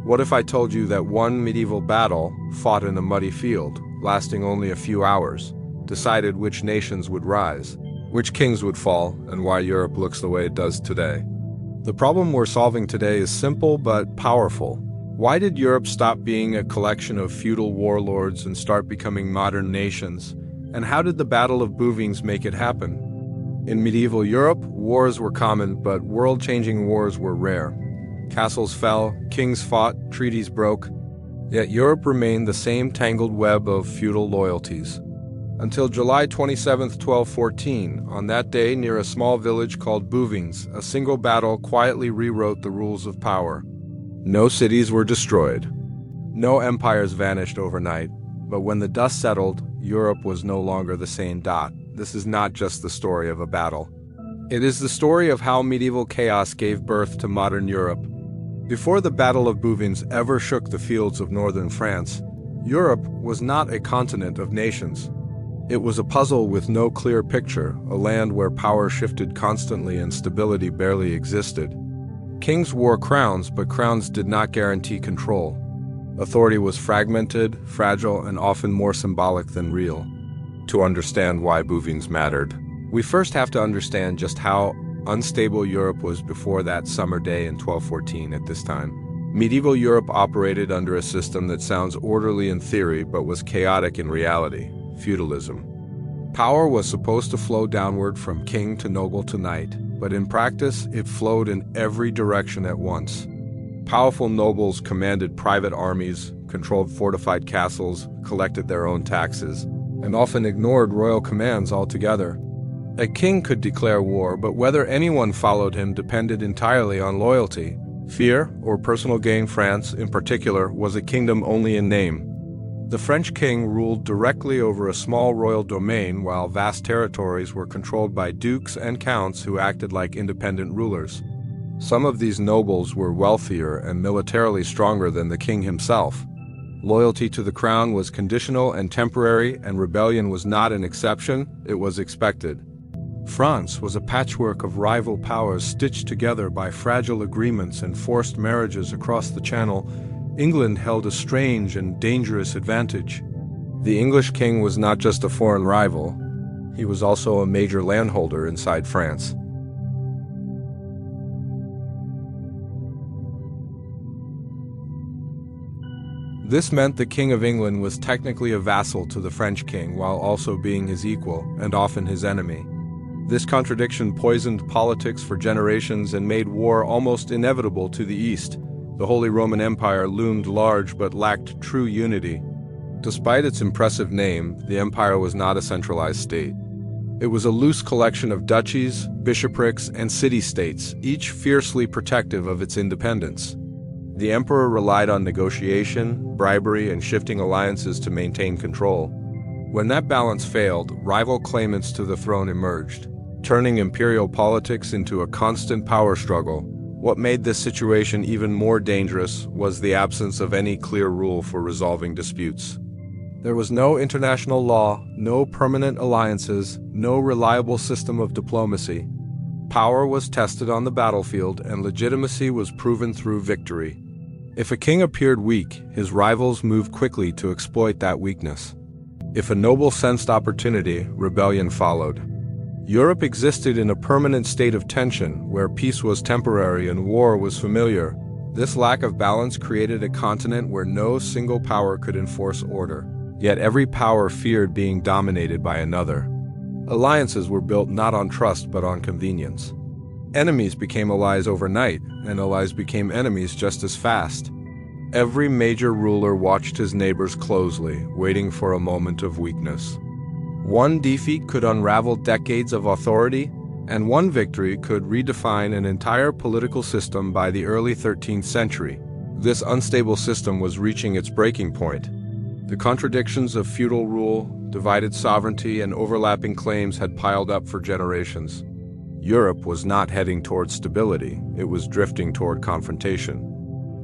What if I told you that one medieval battle, fought in a muddy field, lasting only a few hours, decided which nations would rise, which kings would fall, and why Europe looks the way it does today? The problem we're solving today is simple but powerful. Why did Europe stop being a collection of feudal warlords and start becoming modern nations? And how did the Battle of Bouvines make it happen? In medieval Europe, wars were common, but world-changing wars were rare. Castles fell, kings fought, treaties broke. Yet Europe remained the same tangled web of feudal loyalties. Until July 27, 1214, on that day near a small village called Bouvines, a single battle quietly rewrote the rules of power. No cities were destroyed. No empires vanished overnight. But when the dust settled, Europe was no longer the same dot. This is not just the story of a battle. It is the story of how medieval chaos gave birth to modern Europe. Before the Battle of Bouvines ever shook the fields of northern France, Europe was not a continent of nations. It was a puzzle with no clear picture, a land where power shifted constantly and stability barely existed. Kings wore crowns, but crowns did not guarantee control. Authority was fragmented, fragile, and often more symbolic than real. To understand why Bouvines mattered, we first have to understand just how unstable Europe was before that summer day in 1214 at this time. Medieval Europe operated under a system that sounds orderly in theory but was chaotic in reality: feudalism. Power was supposed to flow downward from king to noble to knight, but in practice it flowed in every direction at once. Powerful nobles commanded private armies, controlled fortified castles, collected their own taxes, and often ignored royal commands altogether. A king could declare war, but whether anyone followed him depended entirely on loyalty. Fear, or personal gain. France, in particular, was a kingdom only in name. The French king ruled directly over a small royal domain, while vast territories were controlled by dukes and counts who acted like independent rulers. Some of these nobles were wealthier and militarily stronger than the king himself. Loyalty to the crown was conditional and temporary, and rebellion was not an exception, it was expected. France was a patchwork of rival powers stitched together by fragile agreements and forced marriages across the Channel. England held a strange and dangerous advantage. The English king was not just a foreign rival, he was also a major landholder inside France. This meant the King of England was technically a vassal to the French king while also being his equal, and often his enemy. This contradiction poisoned politics for generations and made war almost inevitable to the East. The Holy Roman Empire loomed large but lacked true unity. Despite its impressive name, the empire was not a centralized state. It was a loose collection of duchies, bishoprics, and city-states, each fiercely protective of its independence. The emperor relied on negotiation, bribery, and shifting alliances to maintain control. When that balance failed, rival claimants to the throne emerged, turning imperial politics into a constant power struggle. What made this situation even more dangerous was the absence of any clear rule for resolving disputes. There was no international law, no permanent alliances, no reliable system of diplomacy. Power was tested on the battlefield, and legitimacy was proven through victory. If a king appeared weak, his rivals moved quickly to exploit that weakness. If a noble sensed opportunity, rebellion followed. Europe existed in a permanent state of tension, where peace was temporary and war was familiar. This lack of balance created a continent where no single power could enforce order. Yet every power feared being dominated by another. Alliances were built not on trust but on convenience. Enemies became allies overnight, and allies became enemies just as fast. Every major ruler watched his neighbors closely, waiting for a moment of weakness. One defeat could unravel decades of authority, and one victory could redefine an entire political system by the early 13th century. This unstable system was reaching its breaking point. The contradictions of feudal rule, divided sovereignty, and overlapping claims had piled up for generations. Europe was not heading toward stability, it was drifting toward confrontation.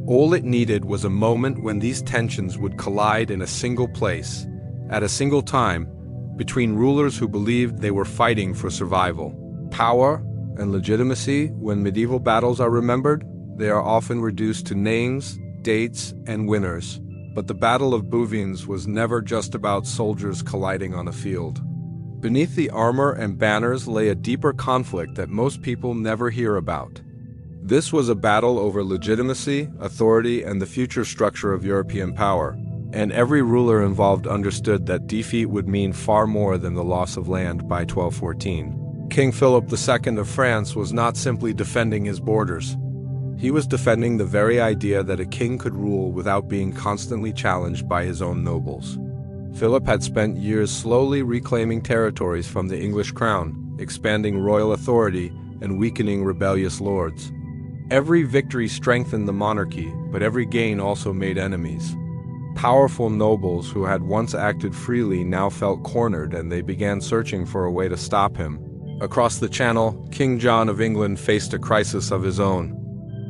All it needed was a moment when these tensions would collide in a single place, at a single time, between rulers who believed they were fighting for survival. Power and legitimacy, when medieval battles are remembered, they are often reduced to names, dates, and winners. But the Battle of Bouvines was never just about soldiers colliding on a field. Beneath the armor and banners lay a deeper conflict that most people never hear about. This was a battle over legitimacy, authority, and the future structure of European power, and every ruler involved understood that defeat would mean far more than the loss of land by 1214. King Philip II of France was not simply defending his borders. He was defending the very idea that a king could rule without being constantly challenged by his own nobles. Philip had spent years slowly reclaiming territories from the English crown, expanding royal authority, and weakening rebellious lords. Every victory strengthened the monarchy, but every gain also made enemies. Powerful nobles who had once acted freely now felt cornered, and they began searching for a way to stop him. Across the Channel, King John of England faced a crisis of his own.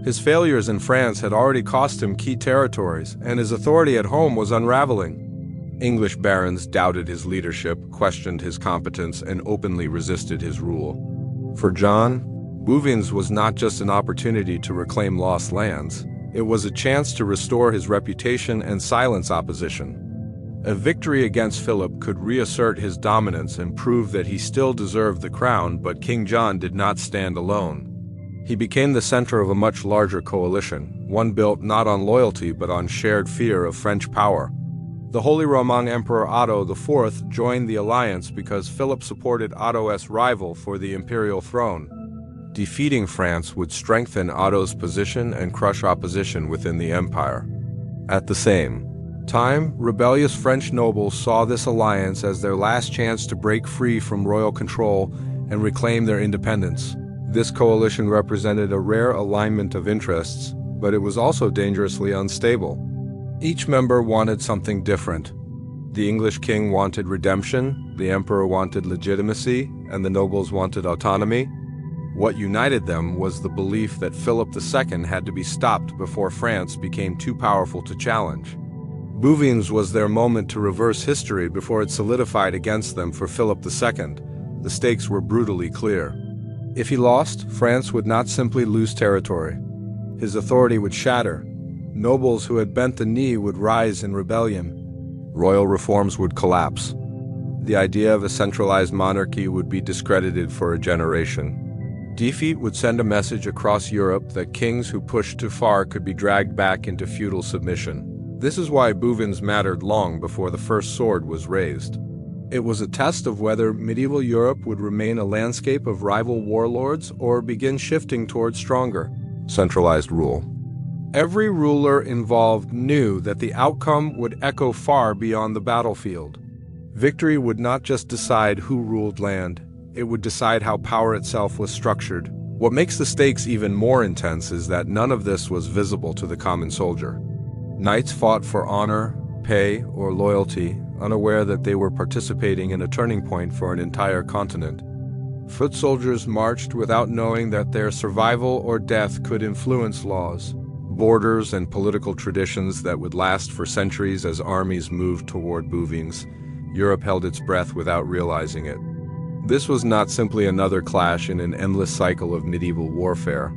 His failures in France had already cost him key territories, and his authority at home was unraveling. English barons doubted his leadership, questioned his competence, and openly resisted his rule. For John, Bouvines was not just an opportunity to reclaim lost lands. It was a chance to restore his reputation and silence opposition. A victory against Philip could reassert his dominance and prove that he still deserved the crown, but King John did not stand alone. He became the center of a much larger coalition, one built not on loyalty but on shared fear of French power. The Holy Roman Emperor Otto IV joined the alliance because Philip supported Otto's rival for the imperial throne. Defeating France would strengthen Otto's position and crush opposition within the empire. At the same time, rebellious French nobles saw this alliance as their last chance to break free from royal control and reclaim their independence. This coalition represented a rare alignment of interests, but it was also dangerously unstable. Each member wanted something different. The English king wanted redemption, the emperor wanted legitimacy, and the nobles wanted autonomy. What united them was the belief that Philip II had to be stopped before France became too powerful to challenge. Bouvines was their moment to reverse history before it solidified against them for Philip II. The stakes were brutally clear. If he lost, France would not simply lose territory. His authority would shatter. Nobles who had bent the knee would rise in rebellion. Royal reforms would collapse. The idea of a centralized monarchy would be discredited for a generation. Defeat would send a message across Europe that kings who pushed too far could be dragged back into feudal submission. This is why Bouvines mattered long before the first sword was raised. It was a test of whether medieval Europe would remain a landscape of rival warlords or begin shifting towards stronger, centralized rule. Every ruler involved knew that the outcome would echo far beyond the battlefield. Victory would not just decide who ruled land, it would decide how power itself was structured. What makes the stakes even more intense is that none of this was visible to the common soldier. Knights fought for honor, pay, or loyalty, unaware that they were participating in a turning point for an entire continent. Foot soldiers marched without knowing that their survival or death could influence laws, borders, and political traditions that would last for centuries. As armies moved toward Bouvines, Europe held its breath without realizing it. This was not simply another clash in an endless cycle of medieval warfare.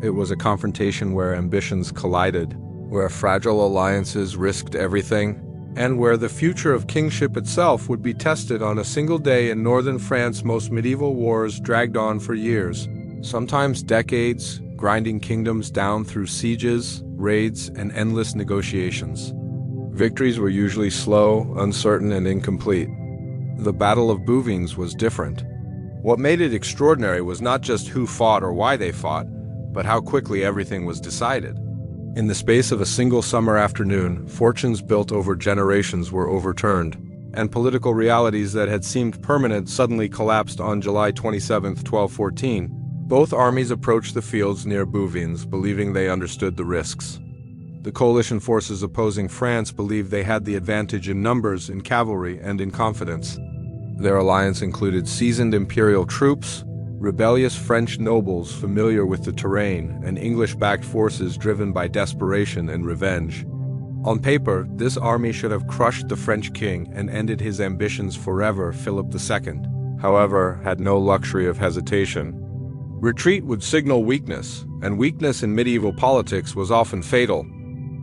It was a confrontation where ambitions collided, where fragile alliances risked everything, and where the future of kingship itself would be tested on a single day. In northern France, most medieval wars dragged on for years, sometimes decades, grinding kingdoms down through sieges, raids, and endless negotiations. Victories were usually slow, uncertain, and incomplete. The Battle of Bouvines was different. What made it extraordinary was not just who fought or why they fought, but how quickly everything was decided. In the space of a single summer afternoon, fortunes built over generations were overturned, and political realities that had seemed permanent suddenly collapsed on July 27, 1214. Both armies approached the fields near Bouvines, believing they understood the risks. The coalition forces opposing France believed they had the advantage in numbers, in cavalry, and in confidence. Their alliance included seasoned imperial troops, rebellious French nobles familiar with the terrain, and English-backed forces driven by desperation and revenge. On paper, this army should have crushed the French king and ended his ambitions forever. Philip II, however, had no luxury of hesitation. Retreat would signal weakness, and weakness in medieval politics was often fatal.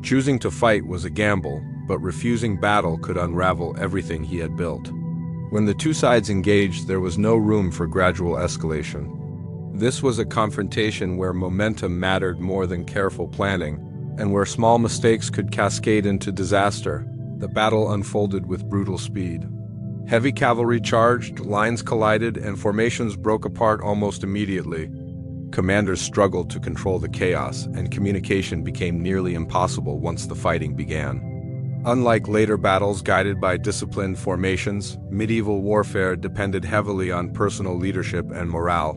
Choosing to fight was a gamble, but refusing battle could unravel everything he had built. When the two sides engaged, there was no room for gradual escalation. This was a confrontation where momentum mattered more than careful planning, and where small mistakes could cascade into disaster. The battle unfolded with brutal speed. Heavy cavalry charged, lines collided, and formations broke apart almost immediately. Commanders struggled to control the chaos, and communication became nearly impossible once the fighting began. Unlike later battles guided by disciplined formations, medieval warfare depended heavily on personal leadership and morale.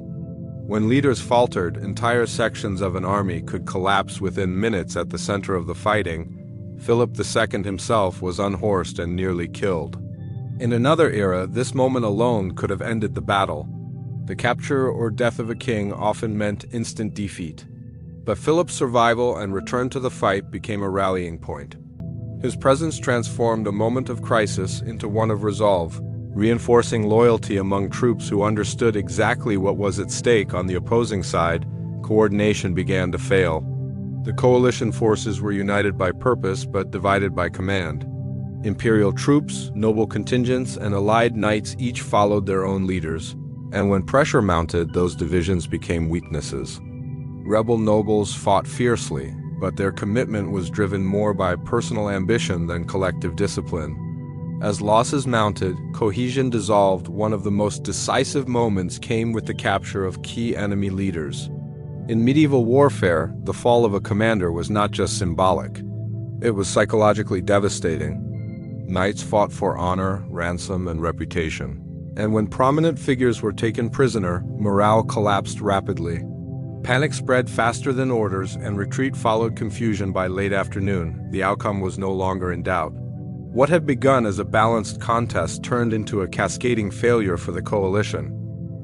When leaders faltered, entire sections of an army could collapse within minutes. At the center of the fighting, Philip II himself was unhorsed and nearly killed. In another era, this moment alone could have ended the battle. The capture or death of a king often meant instant defeat. But Philip's survival and return to the fight became a rallying point. His presence transformed a moment of crisis into one of resolve, reinforcing loyalty among troops who understood exactly what was at stake. On the opposing side, coordination began to fail. The coalition forces were united by purpose but divided by command. Imperial troops, noble contingents, and allied knights each followed their own leaders, and when pressure mounted, those divisions became weaknesses. Rebel nobles fought fiercely, but their commitment was driven more by personal ambition than collective discipline. As losses mounted, cohesion dissolved. One of the most decisive moments came with the capture of key enemy leaders. In medieval warfare, the fall of a commander was not just symbolic. It was psychologically devastating. Knights fought for honor, ransom, and reputation. And when prominent figures were taken prisoner, morale collapsed rapidly. Panic spread faster than orders, and retreat followed confusion. By late afternoon, the outcome was no longer in doubt. What had begun as a balanced contest turned into a cascading failure for the coalition.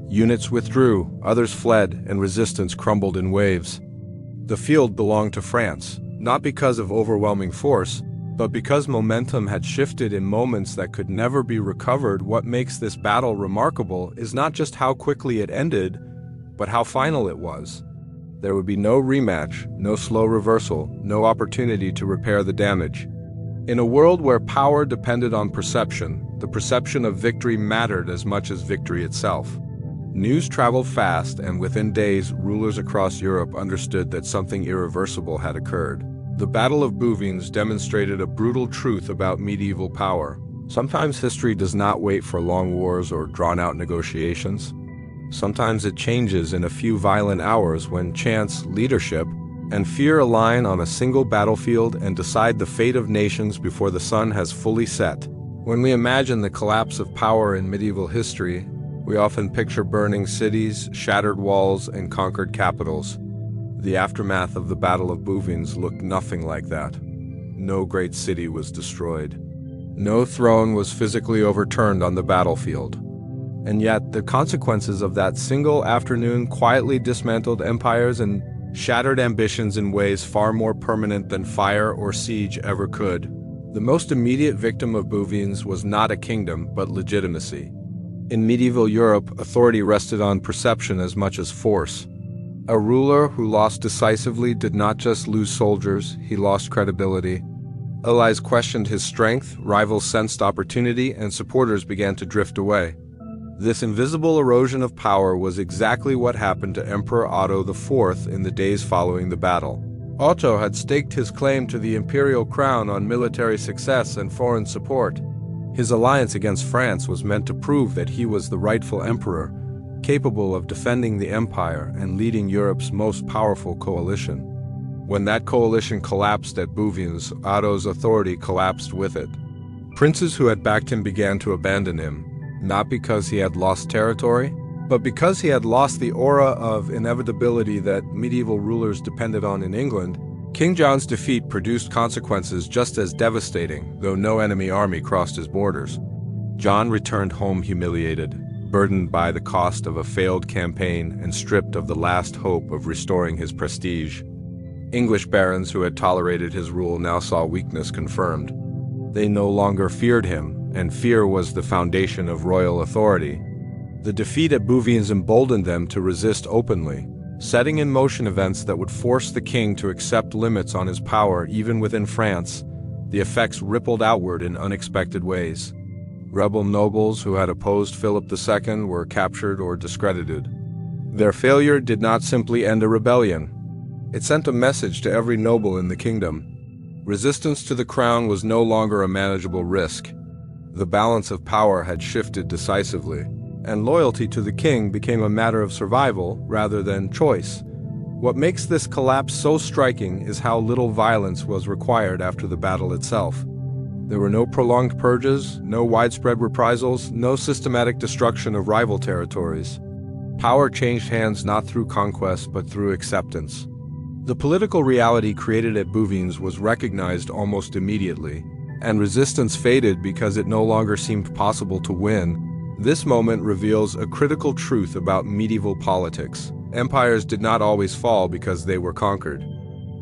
Units withdrew, others fled, and resistance crumbled in waves. The field belonged to France, not because of overwhelming force, but because momentum had shifted in moments that could never be recovered. What makes this battle remarkable is not just how quickly it ended, but how final it was. There would be no rematch, no slow reversal, no opportunity to repair the damage. In a world where power depended on perception, the perception of victory mattered as much as victory itself. News traveled fast, and within days, rulers across Europe understood that something irreversible had occurred. The Battle of Bouvines demonstrated a brutal truth about medieval power. Sometimes history does not wait for long wars or drawn-out negotiations. Sometimes it changes in a few violent hours when chance, leadership, and fear align on a single battlefield and decide the fate of nations before the sun has fully set. When we imagine the collapse of power in medieval history, we often picture burning cities, shattered walls, and conquered capitals. The aftermath of the Battle of Bouvines looked nothing like that. No great city was destroyed. No throne was physically overturned on the battlefield. And yet, the consequences of that single afternoon quietly dismantled empires and shattered ambitions in ways far more permanent than fire or siege ever could. The most immediate victim of Bouvines was not a kingdom, but legitimacy. In medieval Europe, authority rested on perception as much as force. A ruler who lost decisively did not just lose soldiers, he lost credibility. Allies questioned his strength, rivals sensed opportunity, and supporters began to drift away. This invisible erosion of power was exactly what happened to Emperor Otto IV in the days following the battle. Otto had staked his claim to the imperial crown on military success and foreign support. His alliance against France was meant to prove that he was the rightful emperor, capable of defending the empire and leading Europe's most powerful coalition. When that coalition collapsed at Bouvines, Otto's authority collapsed with it. Princes who had backed him began to abandon him, not because he had lost territory, but because he had lost the aura of inevitability that medieval rulers depended on in England. King John's defeat produced consequences just as devastating, though no enemy army crossed his borders. John returned home humiliated, burdened by the cost of a failed campaign and stripped of the last hope of restoring his prestige. English barons who had tolerated his rule now saw weakness confirmed. They no longer feared him, and fear was the foundation of royal authority. The defeat at Bouvines emboldened them to resist openly. setting in motion events that would force the king to accept limits on his power even within France. The effects rippled outward in unexpected ways. Rebel nobles who had opposed Philip II were captured or discredited. Their failure did not simply end a rebellion. It sent a message to every noble in the kingdom. Resistance to the crown was no longer a manageable risk. The balance of power had shifted decisively, and loyalty to the king became a matter of survival rather than choice. What makes this collapse so striking is how little violence was required after the battle itself. There were no prolonged purges, no widespread reprisals, no systematic destruction of rival territories. Power changed hands not through conquest but through acceptance. The political reality created at Bouvines was recognized almost immediately, and resistance faded because it no longer seemed possible to win. This moment reveals a critical truth about medieval politics. Empires did not always fall because they were conquered.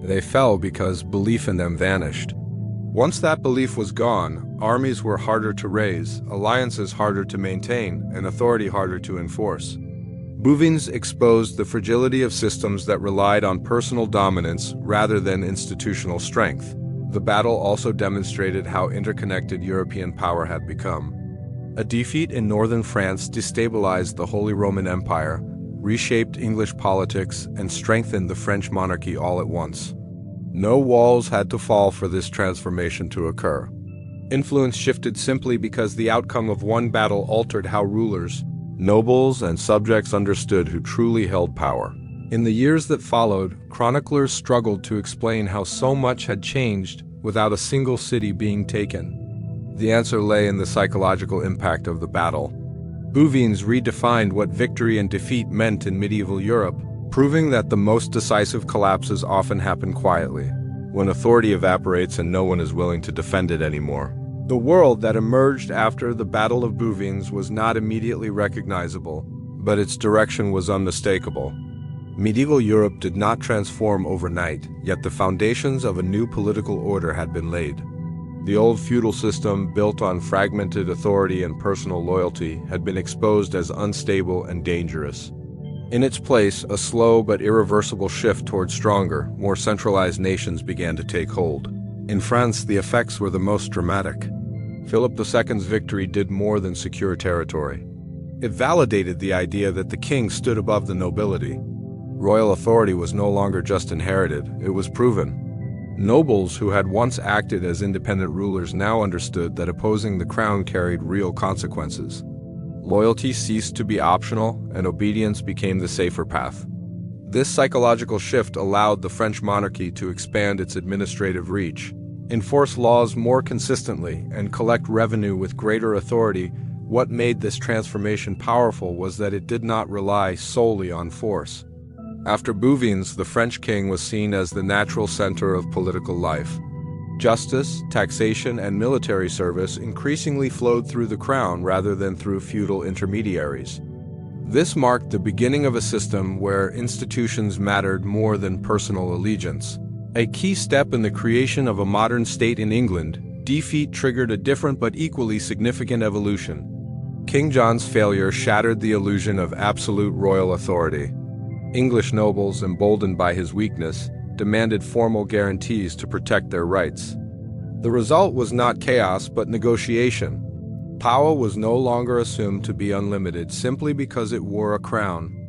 They fell because belief in them vanished. Once that belief was gone, armies were harder to raise, alliances harder to maintain, and authority harder to enforce. Bouvines exposed the fragility of systems that relied on personal dominance rather than institutional strength. The battle also demonstrated how interconnected European power had become. A defeat in northern France destabilized the Holy Roman Empire, reshaped English politics, and strengthened the French monarchy all at once. No walls had to fall for this transformation to occur. Influence shifted simply because the outcome of one battle altered how rulers, nobles, and subjects understood who truly held power. In the years that followed, chroniclers struggled to explain how so much had changed without a single city being taken. The answer lay in the psychological impact of the battle. Bouvines redefined what victory and defeat meant in medieval Europe, proving that the most decisive collapses often happen quietly, when authority evaporates and no one is willing to defend it anymore. The world that emerged after the Battle of Bouvines was not immediately recognizable, but its direction was unmistakable. Medieval Europe did not transform overnight, yet the foundations of a new political order had been laid. The old feudal system, built on fragmented authority and personal loyalty, had been exposed as unstable and dangerous. In its place, a slow but irreversible shift toward stronger, more centralized nations began to take hold. In France, the effects were the most dramatic. Philip II's victory did more than secure territory. It validated the idea that the king stood above the nobility. Royal authority was no longer just inherited, it was proven. Nobles who had once acted as independent rulers now understood that opposing the crown carried real consequences. Loyalty ceased to be optional, and obedience became the safer path. This psychological shift allowed the French monarchy to expand its administrative reach, enforce laws more consistently, and collect revenue with greater authority. What made this transformation powerful was that it did not rely solely on force. After Bouvines, the French king was seen as the natural center of political life. Justice, taxation, and military service increasingly flowed through the crown rather than through feudal intermediaries. This marked the beginning of a system where institutions mattered more than personal allegiance. A key step in the creation of a modern state in England, defeat triggered a different but equally significant evolution. King John's failure shattered the illusion of absolute royal authority. English nobles, emboldened by his weakness, demanded formal guarantees to protect their rights. The result was not chaos but negotiation. Power was no longer assumed to be unlimited simply because it wore a crown.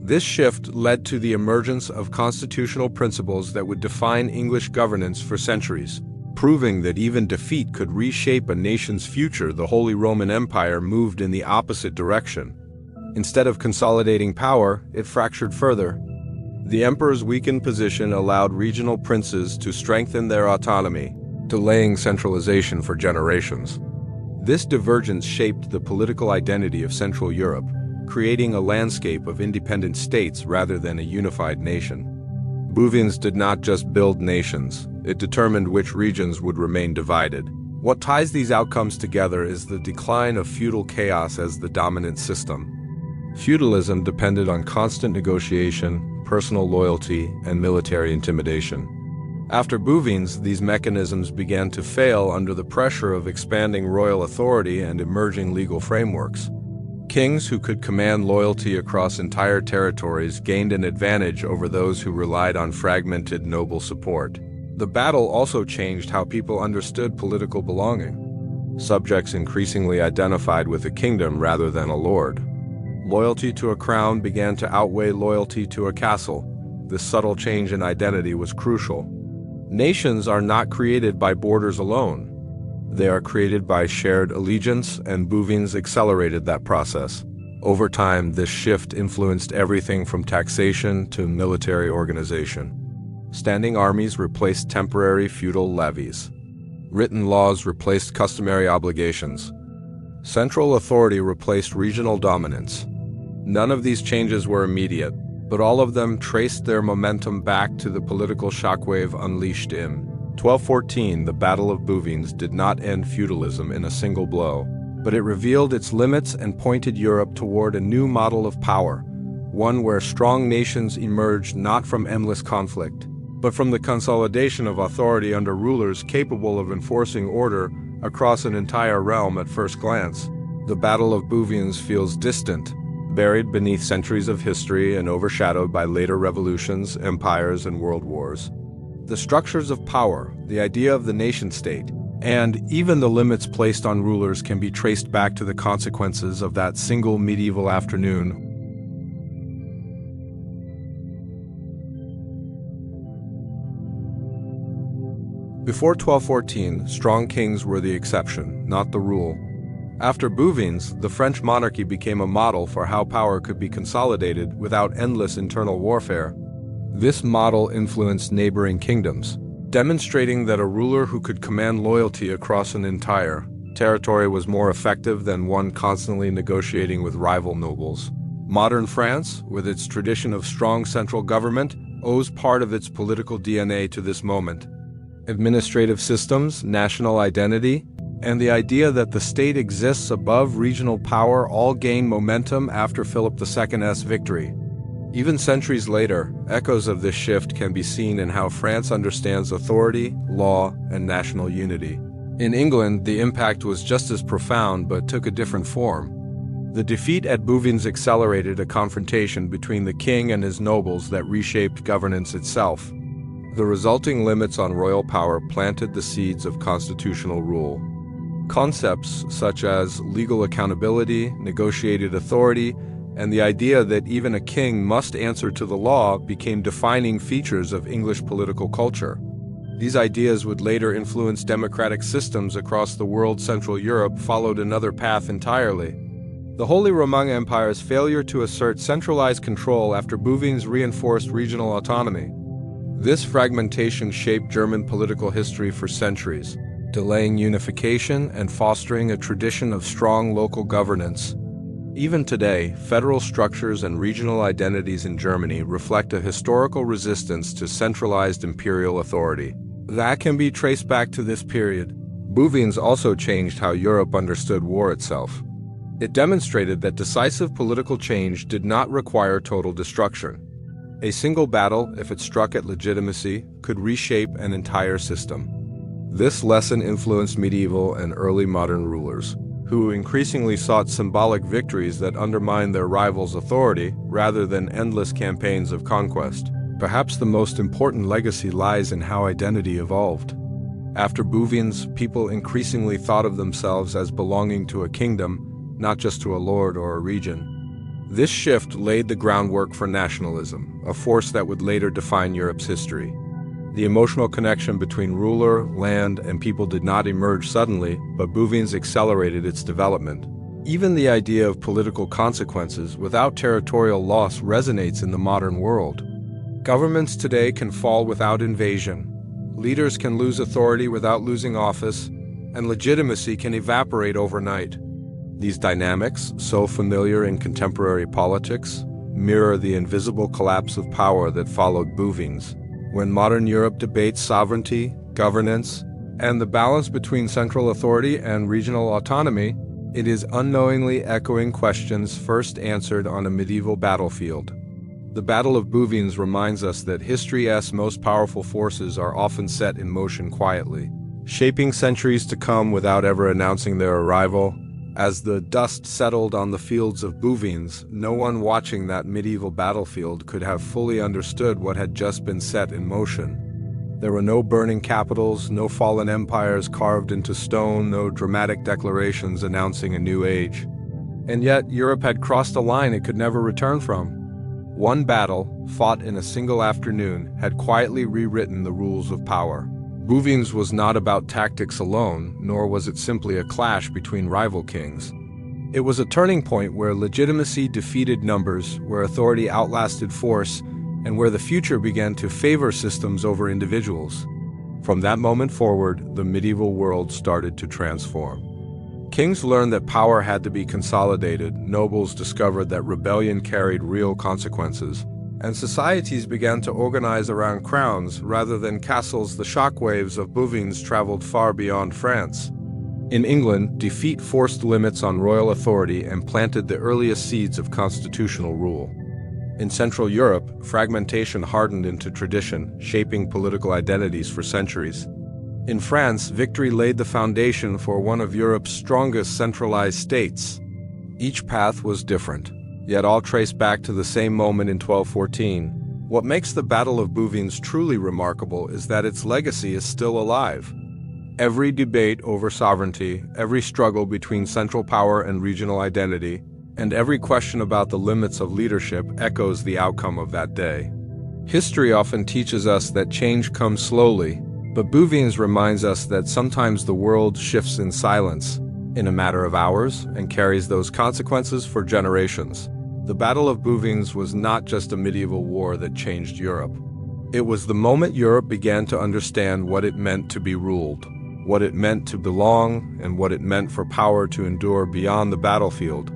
This shift led to the emergence of constitutional principles that would define English governance for centuries. Proving that even defeat could reshape a nation's future, the Holy Roman Empire moved in the opposite direction. Instead of consolidating power, it fractured further. The emperor's weakened position allowed regional princes to strengthen their autonomy, delaying centralization for generations. This divergence shaped the political identity of Central Europe, creating a landscape of independent states rather than a unified nation. Bouvines did not just build nations, it determined which regions would remain divided. What ties these outcomes together is the decline of feudal chaos as the dominant system. Feudalism depended on constant negotiation, personal loyalty, and military intimidation. After Bouvines, these mechanisms began to fail under the pressure of expanding royal authority and emerging legal frameworks. Kings who could command loyalty across entire territories gained an advantage over those who relied on fragmented noble support. The battle also changed how people understood political belonging. Subjects increasingly identified with a kingdom rather than a lord. Loyalty to a crown began to outweigh loyalty to a castle. This subtle change in identity was crucial. Nations are not created by borders alone. They are created by shared allegiance, and Bouvines accelerated that process. Over time, this shift influenced everything from taxation to military organization. Standing armies replaced temporary feudal levies. Written laws replaced customary obligations. Central authority replaced regional dominance. None of these changes were immediate, but all of them traced their momentum back to the political shockwave unleashed in 1214. The Battle of Bouvines did not end feudalism in a single blow, but it revealed its limits and pointed Europe toward a new model of power, one where strong nations emerged not from endless conflict, but from the consolidation of authority under rulers capable of enforcing order across an entire realm. At first glance, the Battle of Bouvines feels distant, buried beneath centuries of history and overshadowed by later revolutions, empires, and world wars. The structures of power, the idea of the nation-state, and even the limits placed on rulers can be traced back to the consequences of that single medieval afternoon. Before 1214, strong kings were the exception, not the rule. After Bouvines, the French monarchy became a model for how power could be consolidated without endless internal warfare. This model influenced neighboring kingdoms, demonstrating that a ruler who could command loyalty across an entire territory was more effective than one constantly negotiating with rival nobles. Modern France, with its tradition of strong central government, owes part of its political DNA to this moment. Administrative systems, national identity, and the idea that the state exists above regional power all gain momentum after Philip II's victory. Even centuries later, echoes of this shift can be seen in how France understands authority, law, and national unity. In England, the impact was just as profound but took a different form. The defeat at Bouvines accelerated a confrontation between the king and his nobles that reshaped governance itself. The resulting limits on royal power planted the seeds of constitutional rule. Concepts such as legal accountability, negotiated authority, and the idea that even a king must answer to the law became defining features of English political culture. These ideas would later influence democratic systems across the world. Central Europe followed another path entirely. The Holy Roman Empire's failure to assert centralized control after Bouvines reinforced regional autonomy. This fragmentation shaped German political history for centuries, delaying unification and fostering a tradition of strong local governance. Even today, federal structures and regional identities in Germany reflect a historical resistance to centralized imperial authority. That can be traced back to this period. Bouvines also changed how Europe understood war itself. It demonstrated that decisive political change did not require total destruction. A single battle, if it struck at legitimacy, could reshape an entire system. This lesson influenced medieval and early modern rulers, who increasingly sought symbolic victories that undermined their rivals' authority rather than endless campaigns of conquest. Perhaps the most important legacy lies in how identity evolved. After Bouvines, people increasingly thought of themselves as belonging to a kingdom, not just to a lord or a region. This shift laid the groundwork for nationalism, a force that would later define Europe's history. The emotional connection between ruler, land, and people did not emerge suddenly, but Bouvines accelerated its development. Even the idea of political consequences without territorial loss resonates in the modern world. Governments today can fall without invasion. Leaders can lose authority without losing office, and legitimacy can evaporate overnight. These dynamics, so familiar in contemporary politics, mirror the invisible collapse of power that followed Bouvines. When modern Europe debates sovereignty, governance, and the balance between central authority and regional autonomy, it is unknowingly echoing questions first answered on a medieval battlefield. The Battle of Bouvines reminds us that history's most powerful forces are often set in motion quietly, shaping centuries to come without ever announcing their arrival. As the dust settled on the fields of Bouvines, no one watching that medieval battlefield could have fully understood what had just been set in motion. There were no burning capitals, no fallen empires carved into stone, no dramatic declarations announcing a new age. And yet, Europe had crossed a line it could never return from. One battle, fought in a single afternoon, had quietly rewritten the rules of power. Bouvines was not about tactics alone, nor was it simply a clash between rival kings. It was a turning point where legitimacy defeated numbers, where authority outlasted force, and where the future began to favor systems over individuals. From that moment forward, the medieval world started to transform. Kings learned that power had to be consolidated, nobles discovered that rebellion carried real consequences, and societies began to organize around crowns rather than castles. The shockwaves of Bouvines traveled far beyond France. In England, defeat forced limits on royal authority and planted the earliest seeds of constitutional rule. In Central Europe, fragmentation hardened into tradition, shaping political identities for centuries. In France, victory laid the foundation for one of Europe's strongest centralized states. Each path was different, yet all trace back to the same moment in 1214. What makes the Battle of Bouvines truly remarkable is that its legacy is still alive. Every debate over sovereignty, every struggle between central power and regional identity, and every question about the limits of leadership echoes the outcome of that day. History often teaches us that change comes slowly, but Bouvines reminds us that sometimes the world shifts in silence, in a matter of hours, and carries those consequences for generations. The Battle of Bouvines was not just a medieval war that changed Europe. It was the moment Europe began to understand what it meant to be ruled, what it meant to belong, and what it meant for power to endure beyond the battlefield.